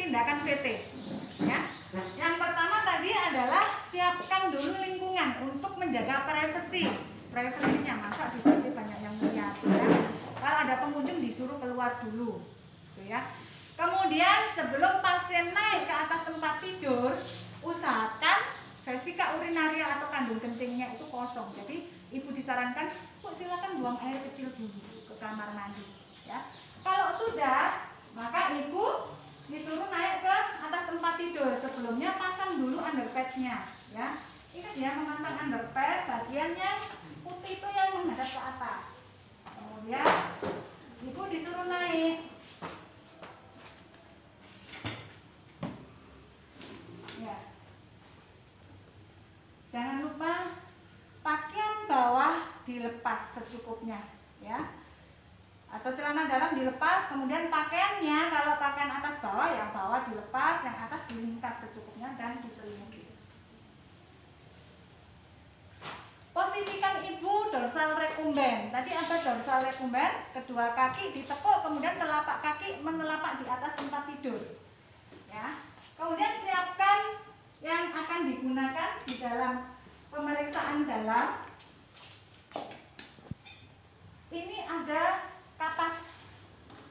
tindakan VT ya. Yang pertama tadi adalah siapkan dulu lingkungan untuk menjaga privasinya. Masa di VT banyak yang melihat ya. Kalau ada pengunjung disuruh keluar dulu gitu ya. Kemudian sebelum pasien naik ke atas tempat tidur, usahakan vesika urinaria atau kandung kencingnya itu kosong. Jadi ibu disarankan, Bu, silakan buang air kecil dulu ke kamar mandi ya. Kalau sudah, maka ibu disuruh naik ke atas tempat tidur. Sebelumnya pasang dulu underpadnya ya. Ingat ya, memasang underpad bagian yang putih itu yang menghadap ke atas. Kemudian ibu disuruh naik ya. Jangan lupa pakaian bawah dilepas secukupnya ya, atau celana dalam dilepas, kemudian pakaiannya kalau pakaian atas bawah yang bawah dilepas, yang atas dilingkar secukupnya dan diselimuti. Posisikan ibu dorsal recumbens. Tadi ada dorsal recumbens, kedua kaki ditekuk, kemudian telapak kaki menelapak di atas tempat tidur ya. Kemudian siapkan yang akan digunakan di dalam pemeriksaan dalam. Ini ada kapas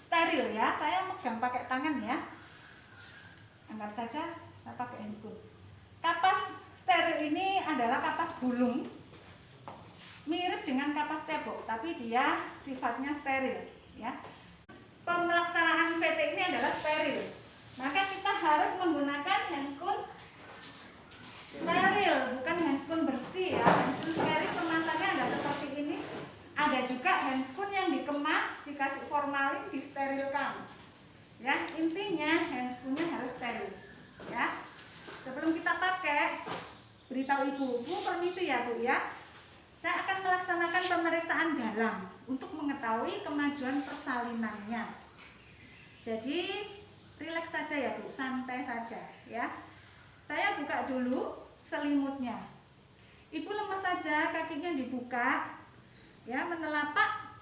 steril ya. Saya megang pakai tangan ya. Anggap saja saya pakai handscoon. Kapas steril ini adalah kapas gulung, mirip dengan kapas cebok, tapi dia sifatnya steril ya. Pelaksanaan VT ini adalah steril, maka kita harus menggunakan handscoon steril, bukan handscoon bersih ya. Handscoon steril kemasannya ada seperti ini. Ada juga handscoon yang dikemas, dikasih formalin, disterilkan ya. Intinya handscoonnya harus steril ya. Sebelum kita pakai, beritahu ibu, Bu permisi ya Bu ya, saya akan melaksanakan pemeriksaan dalam untuk mengetahui kemajuan persalinannya. Jadi rileks saja ya Bu, santai saja ya. Saya buka dulu selimutnya. Ibu lemas saja, kakinya dibuka ya, menelapak.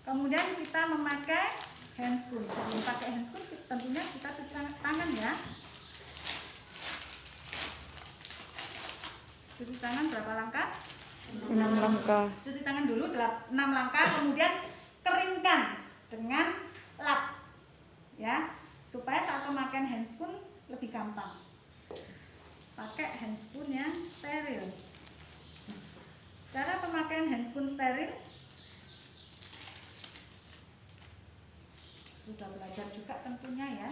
Kemudian kita memakai handscoon. Sebelum pakai handscoon tentunya kita cuci tangan ya. Cuci tangan berapa langkah? 6 langkah. Cuci tangan dulu 6 langkah, kemudian keringkan dengan lap ya, supaya saat pemakaian handscoon lebih gampang. Pakai handscoon yang steril. Cara pemakaian handscoon steril sudah belajar juga tentunya ya.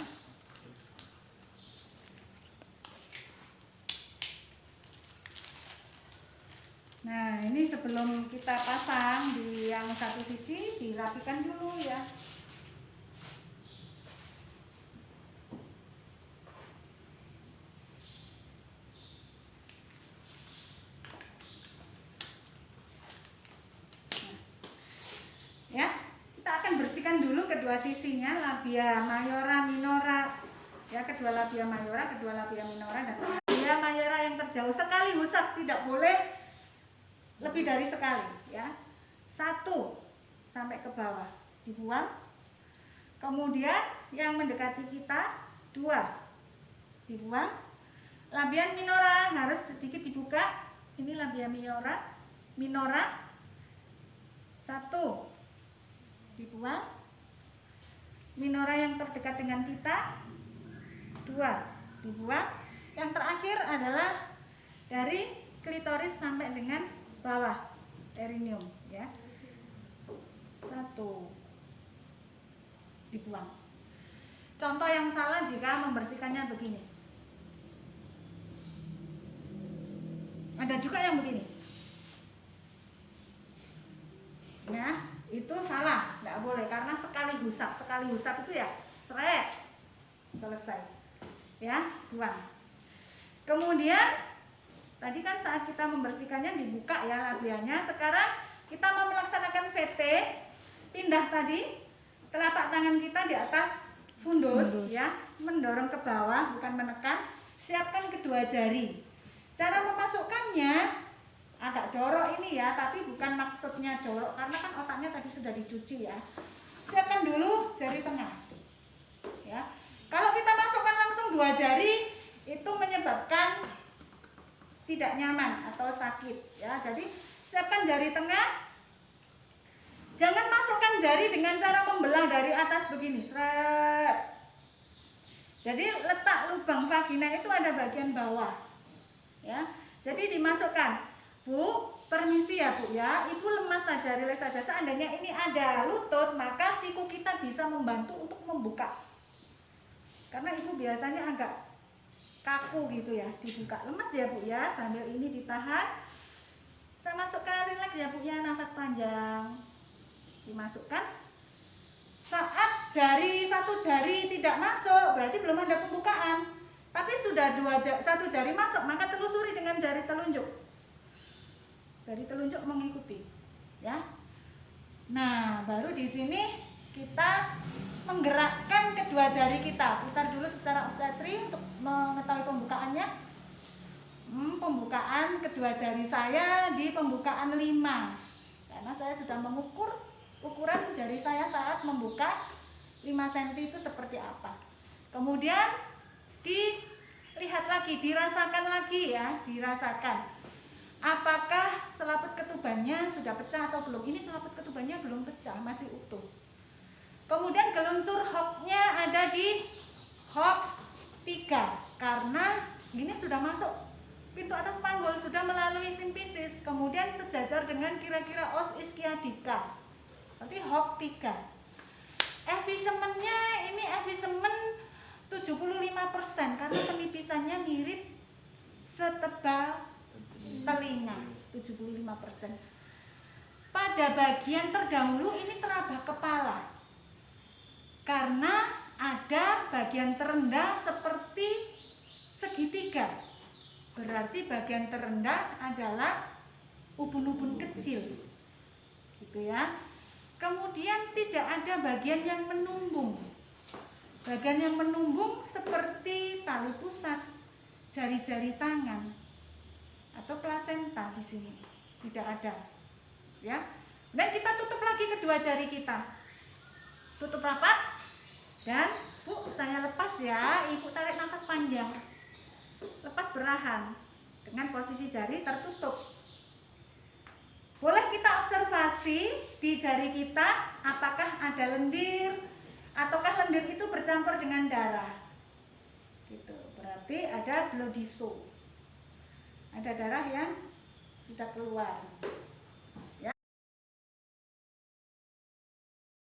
Nah, ini sebelum kita pasang di yang satu sisi, dirapikan dulu ya. Ya, kita akan bersihkan dulu kedua sisinya, labia mayora, minora ya, kedua labia mayora, kedua labia minora, dan labia mayora yang terjauh sekali usap, tidak boleh lebih dari sekali ya. 1 sampai ke bawah dibuang. Kemudian yang mendekati kita 2 dibuang. Labia minora harus sedikit dibuka. Ini labia minora 1 dibuang. Minora yang terdekat dengan kita 2 dibuang. Yang terakhir adalah dari klitoris sampai dengan bawah perineum ya. 1 dibuang. Contoh yang salah jika membersihkannya begini. Ada juga yang begini. Nah, itu salah, nggak boleh karena sekali usap itu ya seret, selesai ya, buang. Kemudian tadi kan saat kita membersihkannya dibuka ya labianya. Sekarang kita mau melaksanakan VT, pindah tadi telapak tangan kita di atas fundus ya, mendorong ke bawah bukan menekan. Siapkan kedua jari. Cara memasukkannya agak jorok ini ya, tapi bukan maksudnya jorok karena kan otaknya tadi sudah dicuci ya. Siapkan dulu jari tengah ya. tidak nyaman atau sakit ya. Jadi siapkan jari tengah. Jangan masukkan jari dengan cara membelah dari atas begini, seret. Jadi letak lubang vagina itu ada bagian bawah. Ya. Jadi dimasukkan. Bu, permisi ya Bu ya. Ibu lemas saja, rileks saja. Seandainya ini ada lutut, maka siku kita bisa membantu untuk membuka. Karena ibu biasanya agak kaku gitu ya, dibuka. Lemas ya Bu ya, sambil ini ditahan. Saya masukkan, rileks ya Bu ya, nafas panjang. Dimasukkan. Saat satu jari tidak masuk, berarti belum ada pembukaan. Tapi sudah satu jari masuk, maka telusuri dengan jari telunjuk. Jari telunjuk mengikuti, ya. Nah, baru di sini kita menggerakkan kedua jari kita. Putar dulu secara obstetri untuk mengetahui pembukaannya. Pembukaan kedua jari saya di pembukaan 5. Karena saya sudah mengukur ukuran jari saya saat membuka 5 cm itu seperti apa. Kemudian dilihat lagi, dirasakan lagi ya, dirasakan. Apakah selaput ketubannya sudah pecah atau belum? Ini selaput ketubannya belum pecah, masih utuh. Kemudian gelunsur hoknya ada di hok 3 karena ini sudah masuk pintu atas panggul, sudah melalui simpisis, kemudian sejajar dengan kira-kira os ischiadica. Berarti hok 3. Effisementnya ini effisemen 75% karena penipisannya mirip setebal telinga, 75%. Pada bagian terdahulu ini terabak kepala. Karena ada bagian terendah seperti segitiga. Berarti bagian terendah adalah ubun-ubun kecil. Gitu ya. Kemudian tidak ada bagian yang menumbung. Bagian yang menumbung seperti tali pusat, jari-jari tangan, atau plasenta di sini. Tidak ada. Ya. Dan kita tutup lagi kedua jari kita. Tutup rapat. Dan Bu, saya lepas ya. Ibu tarik nafas panjang. Lepas berahan dengan posisi jari tertutup. Boleh kita observasi di jari kita apakah ada lendir ataukah lendir itu bercampur dengan darah. Gitu. Berarti ada bloody show. Ada darah yang sudah keluar.